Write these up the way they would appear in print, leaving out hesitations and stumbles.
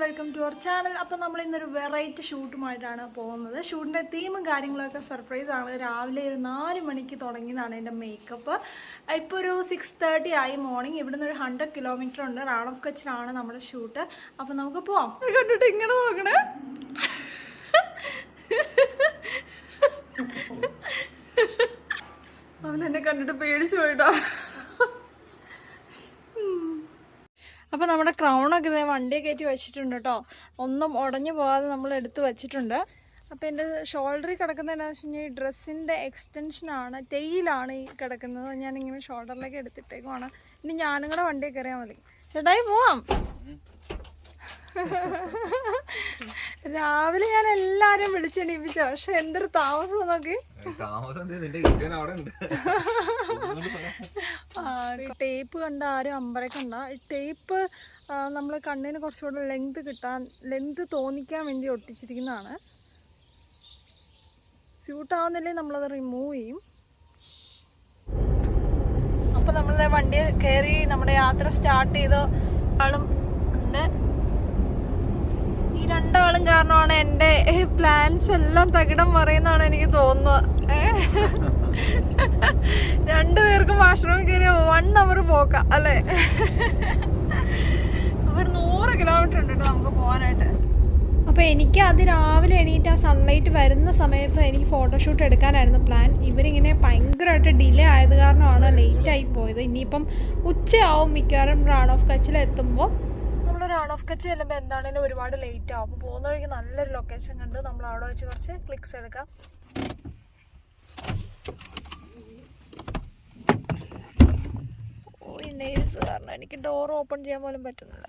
Welcome to our channel. അപ്പോൾ നമ്മൾ ഇന്നൊരു വെറൈറ്റി ഷൂട്ടുമായിട്ടാണ് പോകുന്നത്. ഷൂട്ടിൻ്റെ തീമും കാര്യങ്ങളൊക്കെ സർപ്രൈസ് ആണ്. രാവിലെ ഒരു 4 മണിക്ക് തുടങ്ങിയതാണ് എൻ്റെ മേക്കപ്പ്. ഇപ്പോൾ ഒരു 6:30 ആയി മോർണിംഗ്. ഇവിടുന്ന് ഒരു 100 കിലോമീറ്റർ ഉണ്ട്. റാൺ ഓഫ് കച്ചിലാണ് നമ്മുടെ ഷൂട്ട്. അപ്പോൾ നമുക്ക് പോവാം. കണ്ടിട്ട് ഇങ്ങനെ നോക്കണേ, അവൻ എന്നെ കണ്ടിട്ട് പേടിച്ചു പോയിട്ടോ. അപ്പോൾ നമ്മുടെ ക്രൗണൊക്കെ ഇതേ വണ്ടിയെ കയറ്റി വെച്ചിട്ടുണ്ട് കേട്ടോ. ഒന്നും ഉടഞ്ഞു പോകാതെ നമ്മൾ എടുത്ത് വെച്ചിട്ടുണ്ട്. അപ്പോൾ എൻ്റെ ഷോൾഡറിൽ കിടക്കുന്നത് എന്താണെന്ന് വെച്ച് കഴിഞ്ഞാൽ ഈ ഡ്രസ്സിൻ്റെ എക്സ്റ്റൻഷനാണ്, ടെയിലാണ് ഈ കിടക്കുന്നത്. ഞാനിങ്ങനെ ഷോൾഡറിലേക്ക് എടുത്തിട്ടേക്കുവാണ്. ഇനി ഞാനും കൂടെ വണ്ടിയിൽ കയറിയാൽ മതി. ചേട്ടായി പോവാം. രാവിലെ ഞാൻ എല്ലാരും വിളിച്ചെണീപ്പിച്ചു, പക്ഷെ എന്തൊരു താമസം നോക്കി. ടേപ്പ് കണ്ട ആരും അമ്പരക്കണ്ട. ടേപ്പ് നമ്മൾ കണ്ണിന് കുറച്ചുകൂടെ ലെങ്ത് തോന്നിക്കാൻ വേണ്ടി ഒട്ടിച്ചിരിക്കുന്നതാണ്. സ്യൂട്ടാവുന്നില്ലേ നമ്മളത് റിമൂവ് ചെയ്യും. അപ്പൊ നമ്മളെ വണ്ടി കയറി നമ്മുടെ യാത്ര സ്റ്റാർട്ട് ചെയ്ത ആളും ഉണ്ട്. ഈ രണ്ടാളും കാരണമാണ് എൻ്റെ പ്ലാൻസ് എല്ലാം തകിടം മറിയുന്നതാണ് എനിക്ക് തോന്നുന്നത്. രണ്ടുപേർക്കും വാഷ്റൂമിൽ കയറിയ 1 hour പോക്കാം അല്ലേ. ഒരു 100 കിലോമീറ്റർ ഉണ്ട് കേട്ടോ നമുക്ക് പോകാനായിട്ട്. അപ്പോൾ എനിക്ക് അത് രാവിലെ എണീറ്റ് ആ സൺലൈറ്റ് വരുന്ന സമയത്ത് എനിക്ക് ഫോട്ടോഷൂട്ട് എടുക്കാനായിരുന്നു പ്ലാൻ. ഇവരിങ്ങനെ ഭയങ്കരമായിട്ട് ഡിലേ ആയത് കാരണമാണ് ലേറ്റായി പോയത്. ഇനിയിപ്പം ഉച്ചയാവും മിക്കവാറും റാൺ ഓഫ് കച്ചിൽ എത്തുമ്പോൾ. നമ്മൾ റാൺ ഓഫ് കച്ച് ചെല്ലുമ്പോൾ എന്താണെങ്കിലും ഒരുപാട് ലേറ്റ് ആവും. അപ്പോൾ പോകുന്ന വഴിക്ക് നല്ലൊരു ലൊക്കേഷൻ കണ്ട് നമ്മൾ അവിടെ വെച്ച് കുറച്ച് ക്ലിക്സ് എടുക്കാം. ഓ, ഈ നെയിൽസ് കാരണം എനിക്ക് ഡോർ ഓപ്പൺ ചെയ്യാൻ പോലും പറ്റുന്നില്ല.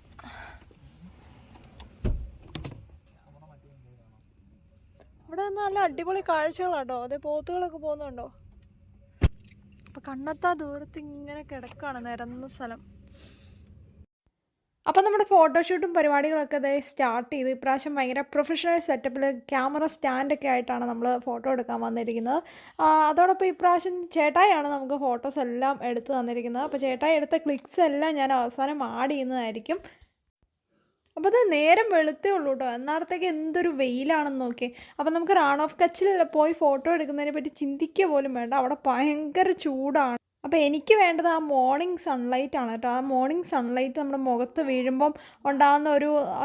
ഇവിടെ നല്ല അടിപൊളി കാഴ്ചകളാട്ടോ. അതേ പോത്തുകളൊക്കെ പോകുന്നുണ്ടോ. അപ്പം കണ്ണെത്താ ദൂരത്ത് ഇങ്ങനെ കിടക്കാണ് നിരന്ന സ്ഥലം. അപ്പം നമ്മുടെ ഫോട്ടോഷൂട്ടും പരിപാടികളൊക്കെ അതേ സ്റ്റാർട്ട് ചെയ്ത് ഇപ്രാവശ്യം ഭയങ്കര പ്രൊഫഷണൽ സെറ്റപ്പിൽ ക്യാമറ സ്റ്റാൻഡൊക്കെ ആയിട്ടാണ് നമ്മൾ ഫോട്ടോ എടുക്കാൻ വന്നിരിക്കുന്നത്. അതോടൊപ്പം ഇപ്രാവശ്യം ചേട്ടായാണ് നമുക്ക് ഫോട്ടോസ് എല്ലാം എടുത്ത് തന്നിരിക്കുന്നത്. അപ്പോൾ ചേട്ടായി എടുത്ത ക്ലിക്സ് എല്ലാം ഞാൻ അവസാനം ആഡ് ചെയ്യുന്നതായിരിക്കും. അപ്പോൾ അത് നേരം വെളുത്തേ ഉള്ളൂ കേട്ടോ. എന്നേരത്തേക്ക് എന്തൊരു വെയിലാണെന്ന് നോക്കി. അപ്പോൾ നമുക്ക് റാൺ ഓഫ് കച്ചിൽ പോയി ഫോട്ടോ എടുക്കുന്നതിനെ പറ്റി ചിന്തിക്കുക പോലും വേണ്ട. അവിടെ ഭയങ്കര ചൂടാണ്. അപ്പോൾ എനിക്ക് വേണ്ടത് ആ മോർണിംഗ് സൺലൈറ്റ് ആണ് കേട്ടോ. ആ മോർണിംഗ് സൺലൈറ്റ് നമ്മുടെ മുഖത്ത് വീഴുമ്പം ഉണ്ടാകുന്ന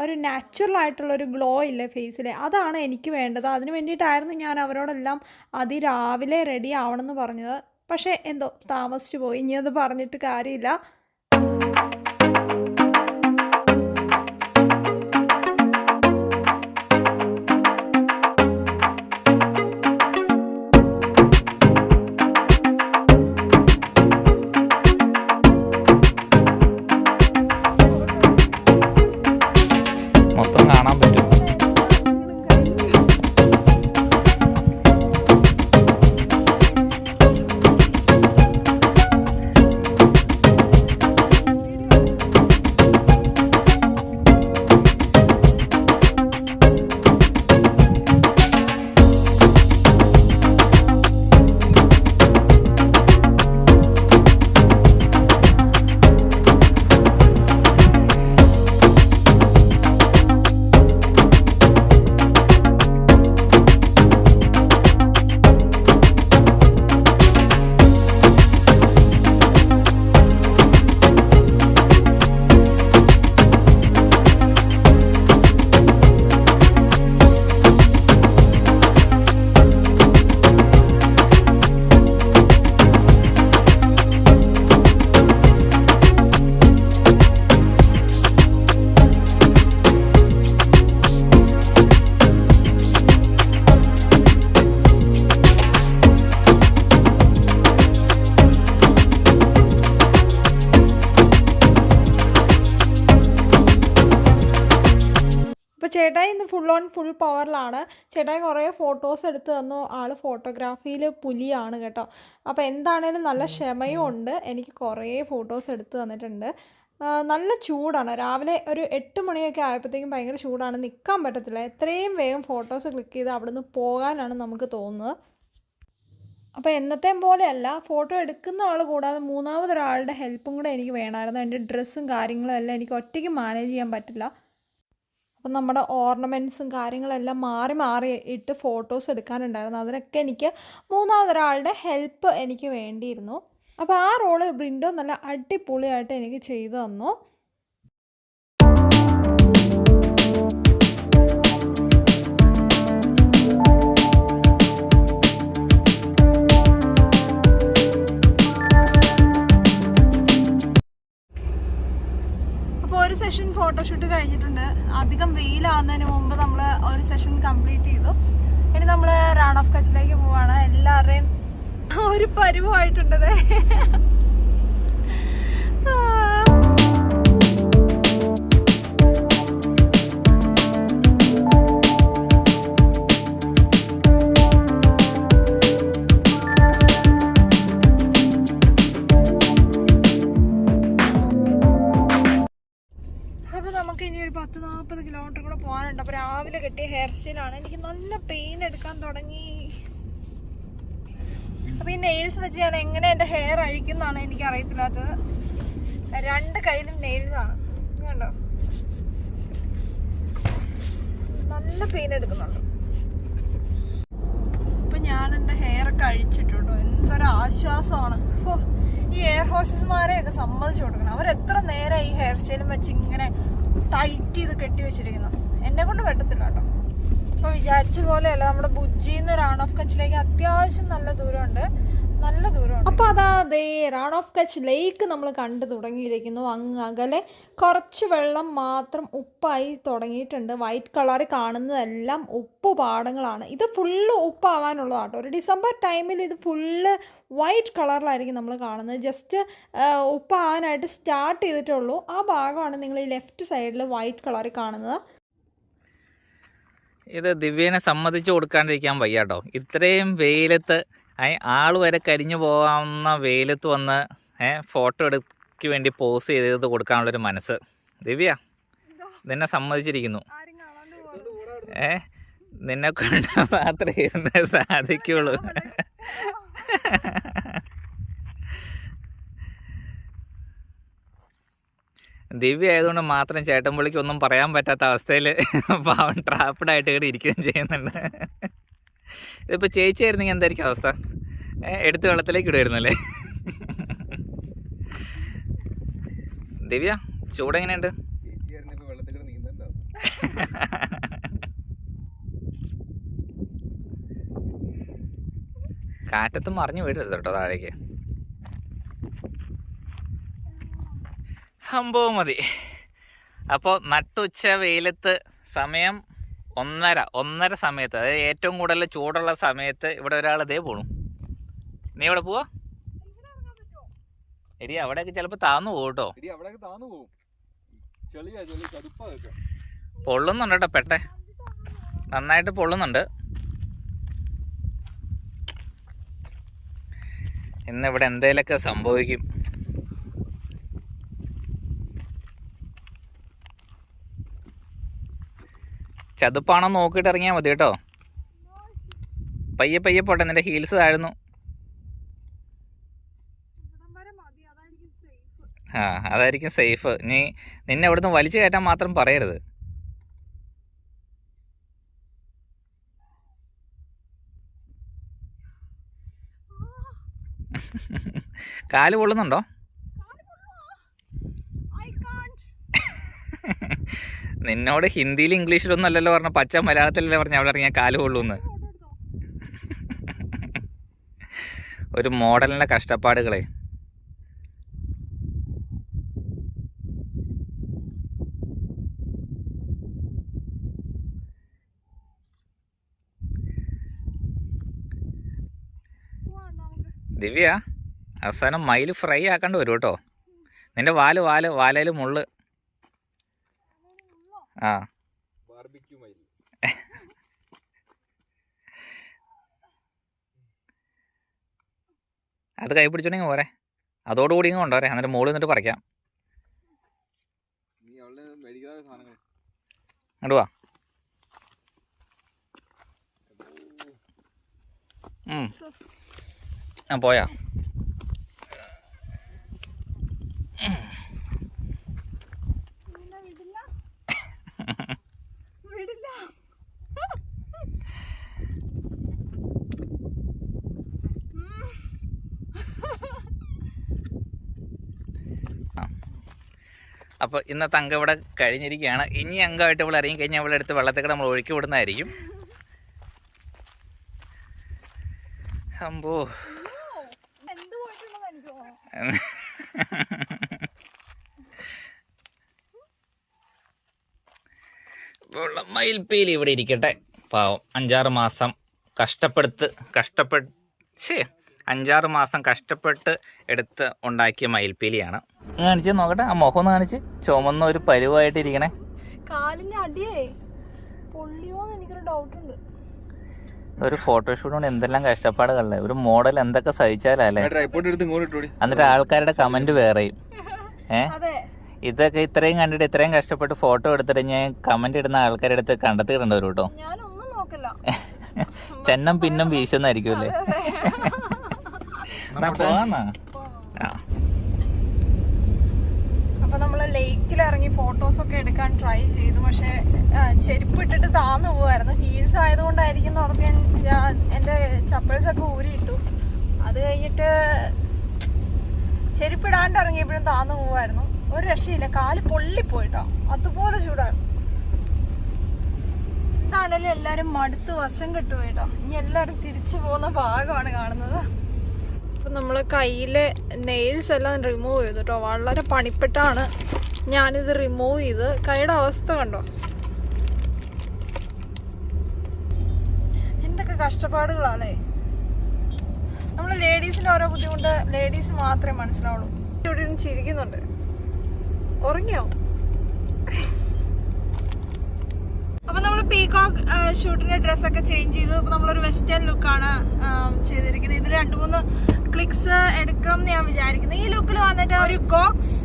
ഒരു നാച്ചുറൽ ആയിട്ടുള്ളൊരു ഗ്ലോ ഇല്ലേ ഫേസിൽ, അതാണ് എനിക്ക് വേണ്ടത്. അതിന് വേണ്ടിയിട്ടായിരുന്നു ഞാൻ അവരോടെല്ലാം അതിരാവിലെ റെഡി ആവണമെന്ന് പറഞ്ഞത്. പക്ഷേ എന്തോ താമസിച്ചു പോയി. ഇനി അത് പറഞ്ഞിട്ട് കാര്യമില്ല. ചേട്ടായി ഇന്ന് ഫുൾ പവറിലാണ്. ചേട്ടായി കുറേ ഫോട്ടോസ് എടുത്ത് തന്നു. ആൾ ഫോട്ടോഗ്രാഫിയിൽ പുലിയാണ് കേട്ടോ. അപ്പോൾ എന്താണേലും നല്ല ക്ഷമയും ഉണ്ട്. എനിക്ക് കുറേ ഫോട്ടോസ് എടുത്ത് തന്നിട്ടുണ്ട്. നല്ല ചൂടാണ്. രാവിലെ ഒരു 8 മണിയൊക്കെ ആയപ്പോഴത്തേക്കും ഭയങ്കര ചൂടാണ്. നിൽക്കാൻ പറ്റത്തില്ല. എത്രയും വേഗം ഫോട്ടോസ് ക്ലിക്ക് ചെയ്ത് അവിടെ നിന്ന് പോകാനാണ് നമുക്ക് തോന്നുന്നത്. അപ്പോൾ എന്നത്തെയും പോലെയല്ല, ഫോട്ടോ എടുക്കുന്ന ആൾ കൂടാതെ മൂന്നാമതൊരാളുടെ ഹെൽപ്പും കൂടെ എനിക്ക് വേണമായിരുന്നു. എൻ്റെ ഡ്രസ്സും കാര്യങ്ങളും എല്ലാം എനിക്ക് ഒറ്റയ്ക്ക് മാനേജ് ചെയ്യാൻ പറ്റില്ല. അപ്പം നമ്മുടെ ഓർണമെൻറ്റ്സും കാര്യങ്ങളെല്ലാം മാറി മാറി ഇട്ട് ഫോട്ടോസ് എടുക്കാനുണ്ടായിരുന്നു. അതിനൊക്കെ എനിക്ക് മൂന്നാമതൊരാളുടെ ഹെൽപ്പ് എനിക്ക് വേണ്ടിയിരുന്നു. അപ്പോൾ ആ റോള് ബ്രിൻഡോ നല്ല അടിപൊളിയായിട്ട് എനിക്ക് ചെയ്തു തന്നു. ഒരു സെഷൻ ഫോട്ടോഷൂട്ട് കഴിഞ്ഞിട്ടുണ്ട്. അധികം വെയിലാവുന്നതിന് മുമ്പ് നമ്മൾ ഒരു സെഷൻ കംപ്ലീറ്റ് ചെയ്തു. ഇനി നമ്മൾ റാൺ ഓഫ് കച്ചിലേക്ക് പോവാണ്. എല്ലാവരുടെയും ഒരു പരുവമായിട്ടുണ്ട്. നമുക്ക് ഇനി ഒരു 10-40 കിലോമീറ്റർ കൂടെ പോകാനുണ്ട്. അപ്പോൾ രാവിലെ കെട്ടിയ ഹെയർ സ്റ്റൈലാണ്. എനിക്ക് നല്ല പെയിൻ എടുക്കാൻ തുടങ്ങി. അപ്പോൾ ഈ നെയിൽസ് വെച്ച് ഞാൻ എങ്ങനെ എൻ്റെ ഹെയർ അഴിക്കുന്നതാണ് എനിക്ക് അറിയത്തില്ലാത്തത്. 2 കയ്യിലും നെയിൽസാണ്, കണ്ടോ? നല്ല പെയിൻ എടുക്കുന്നുണ്ട്. അപ്പം ഞാൻ എൻ്റെ ഹെയർ ഒക്കെ അഴിച്ചിട്ടുണ്ടോ, എന്തൊരു ആശ്വാസമാണ്. ഈ എയർ ഹോസ്റ്റസ്മാരെയൊക്കെ സമ്മതിച്ചു കൊടുക്കണം. അവരെത്ര നേരം ഈ ഹെയർ സ്റ്റൈലും വെച്ച് ഇങ്ങനെ ടൈറ്റ് ചെയ്ത് കെട്ടി വെച്ചിരിക്കുന്നു. എന്നെ കൊണ്ട് പറ്റത്തില്ല കേട്ടോ. അപ്പോൾ വിചാരിച്ച പോലെയല്ല, നമ്മുടെ ബുജ്ജിന്ന് റാൺ ഓഫ് കച്ചിലേക്ക് അത്യാവശ്യം നല്ല ദൂരമുണ്ട്. അപ്പോൾ അതാ ദേ റാൺ ഓഫ് കച്ച് ലേക്ക് നമ്മൾ കണ്ടു തുടങ്ങിയിരിക്കുന്നു. അങ്ങ് അകലെ കുറച്ച് വെള്ളം മാത്രം ഉപ്പായി തുടങ്ങിയിട്ടുണ്ട്. വൈറ്റ് കളറിൽ കാണുന്നതെല്ലാം ഉപ്പ് പാടങ്ങളാണ്. ഇത് ഫുള്ള് ഉപ്പാവാനുള്ളതാട്ടോ. ഒരു ഡിസംബർ ടൈമിൽ ഇത് ഫുള്ള് വൈറ്റ് കളറിലായിരിക്കും നമ്മൾ കാണുന്നത്. ജസ്റ്റ് ഉപ്പാവാനായിട്ട് സ്റ്റാർട്ട് ചെയ്തിട്ടുള്ളൂ. ആ ഭാഗമാണ് നിങ്ങൾ ഈ ലെഫ്റ്റ് സൈഡിൽ വൈറ്റ് കളറിൽ കാണുന്നത്. ഇത് ദിവ്യേനെ സമ്മതിച്ചു കൊടുക്കാണ്ടിരിക്കാൻ വയ്യാട്ടോ. ഇത്രയും വെയിലത്ത് ആൾ വരെ കരിഞ്ഞു പോകാവുന്ന വെയിലത്ത് വന്ന് ഫോട്ടോ എടുക്കാൻ വേണ്ടി പോസ് ചെയ്ത് കൊടുക്കാനുള്ളൊരു മനസ്സ്. ദിവ്യ നിന്നെ സമ്മതിച്ചിരിക്കുന്നു. നിന്നെ കൊണ്ട് മാത്രമേ ഇരുന്ന് സാധിക്കുള്ളൂ. ദിവ്യ ആയതുകൊണ്ട് മാത്രം ചേട്ടൻപുള്ളിക്ക് ഒന്നും പറയാൻ പറ്റാത്ത അവസ്ഥയിൽ പാവൻ ട്രാപ്പിഡായിട്ട് ഇവിടെ ഇരിക്കുകയും ചെയ്യുന്നുണ്ട്. ഇതിപ്പോൾ ചേച്ചിയായിരുന്നെങ്കിൽ എന്തായിരിക്കും അവസ്ഥ? എടുത്ത് വെള്ളത്തിലേക്ക് ഇടുമായിരുന്നല്ലേ? ദിവ്യ ചൂടെങ്ങനെയുണ്ട്? കാറ്റത്തും മറിഞ്ഞു വീഴരുത് കേട്ടോ താഴേക്ക്. സംഭവം മതി. അപ്പോൾ നട്ടുച്ച വെയിലത്ത് സമയം 1:30 സമയത്ത്, അതായത് ഏറ്റവും കൂടുതൽ ചൂടുള്ള സമയത്ത് ഇവിടെ ഒരാൾ ഇതേ പോണു. നീ എവിടെ പോവാ? എടി അവിടെയൊക്കെ ചിലപ്പോൾ താന്നു പോകും കേട്ടോ. പൊള്ളുന്നുണ്ട് കേട്ടോ, പെട്ടെ നന്നായിട്ട് പൊള്ളുന്നുണ്ട്. ഇന്നിവിടെ എന്തേലൊക്കെ സംഭവിക്കും. ചതുപ്പാണോ നോക്കിയിട്ട് ഇറങ്ങിയാൽ മതി കേട്ടോ. പയ്യെ പയ്യെ പോട്ടെ, നിന്റെ ഹീൽസ് താഴ്ന്നു. അതായിരിക്കും സേഫ്. നിന്നെ ഇവിടുന്ന് വലിച്ചു കയറ്റാൻ മാത്രം പറയരുത്. കാല് പൊള്ളുന്നുണ്ടോ? നിന്നോട് ഹിന്ദിയിലും ഇംഗ്ലീഷിലൊന്നും അല്ലല്ലോ പറഞ്ഞ, പച്ച മലയാളത്തിലല്ലേ പറഞ്ഞ അവിടെ ഇറങ്ങിയാൽ കാല് കൊള്ളൂന്ന്. ഒരു മോഡലിൻ്റെ കഷ്ടപ്പാടുകളെ. ദിവ്യ അവസാനം മയിൽ ഫ്രൈ ആക്കാണ്ട് വരും കേട്ടോ. നിന്റെ വാലയിൽ മുള്ള്. ആ അത് കൈ പിടിച്ചോണ്ടെങ്കിൽ പോരെ, അതോടുകൂടി ഇങ്ങ് കൊണ്ടുവരെ, എന്നിട്ട് മോള് നിന്നിട്ട് പറിക്കാം. അങ്ങോട്ട് വാ. പോയാ അപ്പോൾ ഇന്നത്തെ അംഗം ഇവിടെ കഴിഞ്ഞിരിക്കുകയാണ്. ഇനി അംഗമായിട്ട് ഇവിടെ ഇറങ്ങി കഴിഞ്ഞാൽ ഇവിടെ അടുത്ത് വെള്ളത്തേക്ക് നമ്മൾ ഒഴുക്കി വിടുന്നതായിരിക്കും. അമ്പോ മയിൽപ്പീലി ഇവിടെ ഇരിക്കട്ടെ. പാവം 5-6 മാസം കഷ്ടപ്പെട്ട് എടുത്ത് ഉണ്ടാക്കിയ മയിൽപ്പീലിയാണ്. കാണിച്ച് നോക്കട്ടെ, ആ മുഖം ഒന്ന് കാണിച്ച്. ചുമന്ന ഒരു പരുവായിട്ടിരിക്കണേ. കാലിന് അടിയേ പൊള്ളിയോന്ന് എനിക്കൊരു ഡൗട്ടുണ്ട്. ഒരു ഫോട്ടോഷൂട്ട് കൊണ്ട് എന്തെല്ലാം കഷ്ടപ്പാടുകളല്ലേ. ഒരു മോഡൽ എന്തൊക്കെ സഹിച്ചാലല്ലേ. എന്നിട്ട് ആൾക്കാരുടെ കമന്റ് വേറെയും. ഇതൊക്കെ ഇത്രയും കണ്ടിട്ട് ഇത്രയും കഷ്ടപ്പെട്ട് ഫോട്ടോ എടുത്തിട്ട് ഞാൻ കമന്റ് ഇടുന്ന ആൾക്കാരുടെ അടുത്ത് കണ്ടെത്തിയിട്ടുണ്ട് ഒരു കേട്ടോ. ചെന്നം പിന്നം വീശുന്നായിരിക്കും അല്ലേ. അപ്പൊ നമ്മള് ലേക്കിൽ ഇറങ്ങി ഫോട്ടോസ് ഒക്കെ എടുക്കാൻ ട്രൈ ചെയ്തു. പക്ഷെ ചെരുപ്പ് ഇട്ടിട്ട് താന്നു പോവായിരുന്നു. ഹീൽസ് ആയതുകൊണ്ടായിരിക്കും ഓർത്ത് ഞാൻ എന്റെ ചപ്പൽസ് ഒക്കെ ഊരിയിട്ടു. അത് കഴിഞ്ഞിട്ട് ചെരുപ്പിടാണ്ട് ഇറങ്ങിയപ്പോഴും താന്നു പോവായിരുന്നു. ഒരു രക്ഷയില്ല, കാല് പൊള്ളിപ്പോയിട്ടോ. അതുപോലെ ചൂടാണ്. എന്താണേലും എല്ലാരും മടുത്ത് വശം കെട്ടുപോയിട്ടോ. ഇനി എല്ലാരും തിരിച്ചു പോകുന്ന ഭാഗമാണ് കാണുന്നത്. അപ്പൊ നമ്മള് കയ്യിലെ നെയിൽസ് എല്ലാം റിമൂവ് ചെയ്തു കേട്ടോ. വളരെ പണിപ്പെട്ടാണ് ഞാനിത് റിമൂവ് ചെയ്ത്. കൈയുടെ അവസ്ഥ കണ്ടോ, എന്തൊക്കെ കഷ്ടപ്പാടുകളാണേ. നമ്മള് ലേഡീസിന്റെ ഓരോ ബുദ്ധിമുട്ട് ലേഡീസ് മാത്രമേ മനസ്സിലാവുള്ളൂ. ഇവിടെ ഇരുന്ന് ചിരിക്കുന്നുണ്ട്. ഉറങ്ങിയോ? അപ്പൊ നമ്മള് പീകോക്ക് ഷൂട്ടിന്റെ ഡ്രസ്സൊക്കെ ചേഞ്ച് ചെയ്തു. അപ്പൊ നമ്മളൊരു വെസ്റ്റേൺ ലുക്കാണ് ചെയ്തിരിക്കുന്നത്. ഇതിൽ 2-3 ക്ലിക്സ് എടുക്കണം എന്ന് ഞാൻ വിചാരിക്കുന്നത്. ഈ ലുക്കിൽ വന്നിട്ട് ഒരു ഗോക്സ്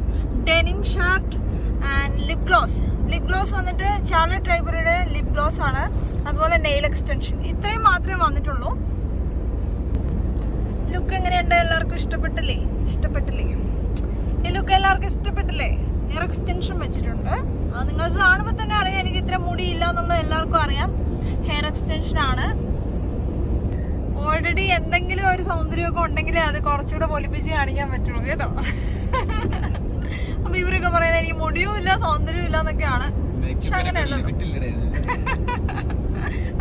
denim shirt and lip gloss വന്നിട്ട് ചാർലറ്റ് ട്രൈബറിയുടെ ലിപ് ഗ്ലോസ് ആണ്. അതുപോലെ നെയിൽ എക്സ്റ്റൻഷൻ. ഇത്രയും മാത്രമേ വന്നിട്ടുള്ളൂ. ലുക്ക് എങ്ങനെയുണ്ട്? എല്ലാവർക്കും ഇഷ്ടപ്പെട്ടില്ലേ? ഈ ലുക്ക് എല്ലാവർക്കും ഇഷ്ടപ്പെട്ടില്ലേ? ഹെയർ എക്സ്റ്റൻഷൻ വെച്ചിട്ടുണ്ട്. നിങ്ങൾക്ക് കാണുമ്പോൾ തന്നെ അറിയാം എനിക്ക് ഇത്ര മുടിയില്ല എന്നുള്ളത് എല്ലാവർക്കും അറിയാം. ഹെയർ എക്സ്റ്റൻഷൻ ആണ്. ഓൾറെഡി എന്തെങ്കിലും ഒരു സൗന്ദര്യമൊക്കെ ഉണ്ടെങ്കിൽ അത് കുറച്ചുകൂടെ പൊലിപ്പിച്ച് കാണിക്കാൻ പറ്റുള്ളൂ കേട്ടോ. അപ്പൊ ഇവരൊക്കെ പറയുന്നത് എനിക്ക് മുടിയും ഇല്ല സൗന്ദര്യവും ഇല്ല എന്നൊക്കെയാണ്. പക്ഷെ അങ്ങനെയല്ലോ.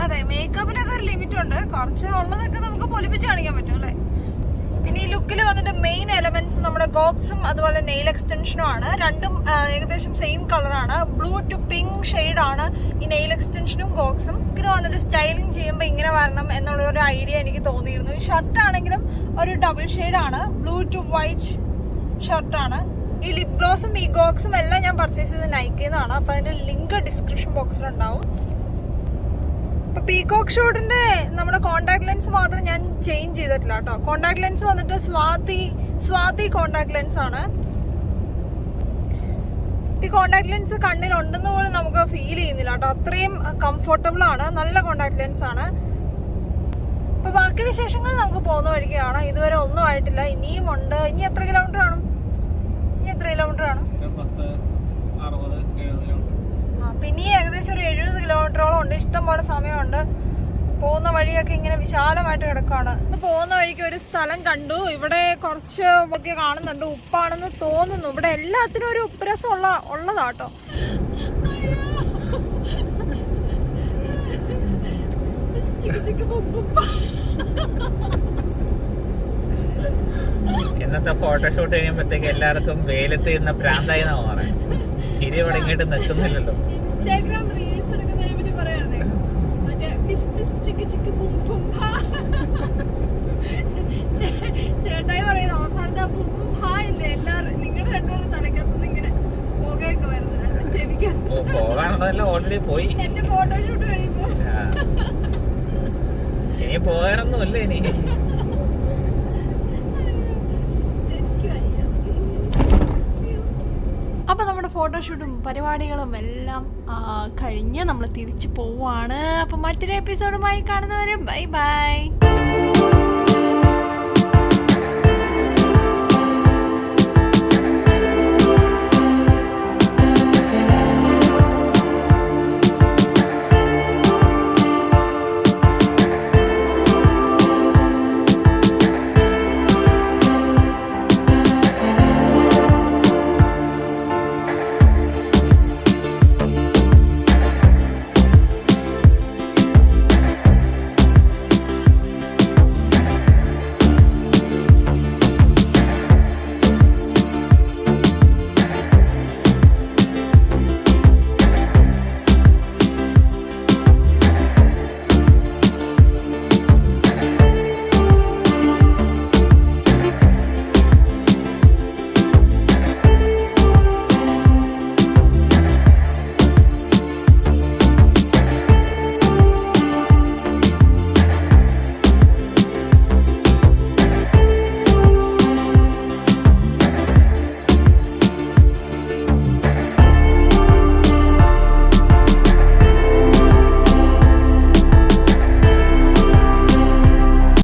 അതെ, മേക്കപ്പിനൊക്കെ ഒരു ലിമിറ്റ് ഉണ്ട്. കുറച്ച് ഉള്ളതൊക്കെ നമുക്ക് പൊലിപ്പിച്ച് കാണിക്കാൻ പറ്റും അല്ലേ. പിന്നെ ഈ ലുക്കിൽ വന്നിട്ട് മെയിൻ എലമെന്റ്സ് നമ്മുടെ ഗോക്സും അതുപോലെ നെയിൽ എക്സ്റ്റൻഷനും ആണ്. രണ്ടും ഏകദേശം സെയിം കളറാണ്. ബ്ലൂ ടു പിങ്ക് ഷെയ്ഡ് ആണ് ഈ നെയിൽ എക്സ്റ്റൻഷനും ഗോക്സും. ഇങ്ങനെ വന്നിട്ട് സ്റ്റൈലിംഗ് ചെയ്യുമ്പോൾ ഇങ്ങനെ വരണം എന്നുള്ള ഒരു ഐഡിയ എനിക്ക് തോന്നിയിരുന്നു. ഈ ഷർട്ട് ആണെങ്കിലും ഒരു ഡബിൾ ഷെയ്ഡ് ആണ്. ബ്ലൂ ടു വൈറ്റ് ഷർട്ടാണ്. ഈ ലിപ് ഗ്ലോസും ഈ ഗോക്സും എല്ലാം ഞാൻ പർച്ചേസ് ചെയ്ത് നൈക്കിന്നാണ്. അപ്പൊ അതിന്റെ ലിങ്ക് ഡിസ്ക്രിപ്ഷൻ ബോക്സിലുണ്ടാവും. അപ്പൊ പീകോക്ക് ഷൂട്ടിന്റെ നമ്മുടെ കോണ്ടാക്ട് ലെൻസ് മാത്രം ഞാൻ ചേഞ്ച് ചെയ്തിട്ടില്ല കേട്ടോ. കോണ്ടാക്ട് ലെൻസ് വന്നിട്ട് സ്വാതി കോണ്ടാക്ട് ലെൻസ് ആണ്. ഈ കോണ്ടാക്ട് ലെൻസ് കണ്ണിലുണ്ടെന്ന് പോലും നമുക്ക് ഫീൽ ചെയ്യുന്നില്ല കേട്ടോ. അത്രയും കംഫർട്ടബിൾ ആണ്. നല്ല കോണ്ടാക്ട് ലെൻസ് ആണ്. അപ്പൊ ബാക്കി വിശേഷങ്ങൾ നമുക്ക് പോകുന്ന വഴിക്ക് കാണാം. ഇതുവരെ ഒന്നും ആയിട്ടില്ല. ഇനിയും ഉണ്ട്. ഇനി എത്ര കിലോമീറ്റർ ആണ്? പിന്നെ ഏകദേശം ഒരു 70 കിലോമീറ്ററോളം ഉണ്ട്. ഇഷ്ടം പോലെ സമയമുണ്ട്. പോകുന്ന വഴിയൊക്കെ ഇങ്ങനെ വിശാലമായിട്ട് കിടക്കാണ്. പോകുന്ന വഴിക്ക് ഒരു സ്ഥലം കണ്ടു. ഇവിടെ കുറച്ച് ഒക്കെ കാണുന്നുണ്ട്. ഉപ്പാണെന്ന് തോന്നുന്നു. ഇവിടെ എല്ലാത്തിനും ഒരു ഉപ്പുരസം ഉള്ളതാട്ടോ. ഇന്നത്തെ ഫോട്ടോഷൂട്ട് കഴിയുമ്പോഴത്തേക്ക് എല്ലാവർക്കും വെയിലത്ത് ഇന്ന് പ്രാന്തായി എന്നാ പറയാൻ. ചിരി ഇവിടെ ഇങ്ങോട്ട് നിൽക്കുന്നില്ലല്ലോ. ഇൻസ്റ്റാഗ്രാം റീൽസ് എടുക്കുന്നതിനെ പറ്റി പറയാറുണ്ട്. മറ്റേ ചേട്ടായി പറയുന്നത് അവസാനത്തെ ആ പുമ്പും ഹാ ഇല്ലേ എല്ലാവരും നിങ്ങളുടെ രണ്ടുപേരും തലക്കത്തുനിന്ന് ഇങ്ങനെ പുകയൊക്കെ വരുന്നു. രണ്ടും ചെവിക്കാൻ പോകാനുള്ളതെല്ലാം ഓൾറെഡി പോയി. എന്റെ ഫോട്ടോഷൂട്ട് കഴിയുമ്പോ ഇനി പോകാനൊന്നുമില്ല. ഇനി അപ്പോൾ നമ്മുടെ ഫോട്ടോഷൂട്ടും പരിപാടികളും എല്ലാം കഴിഞ്ഞ് നമ്മൾ തിരിച്ചു പോവുകയാണ്. അപ്പോൾ മറ്റൊരു എപ്പിസോഡുമായി കാണുന്നവരെ ബൈ ബൈ.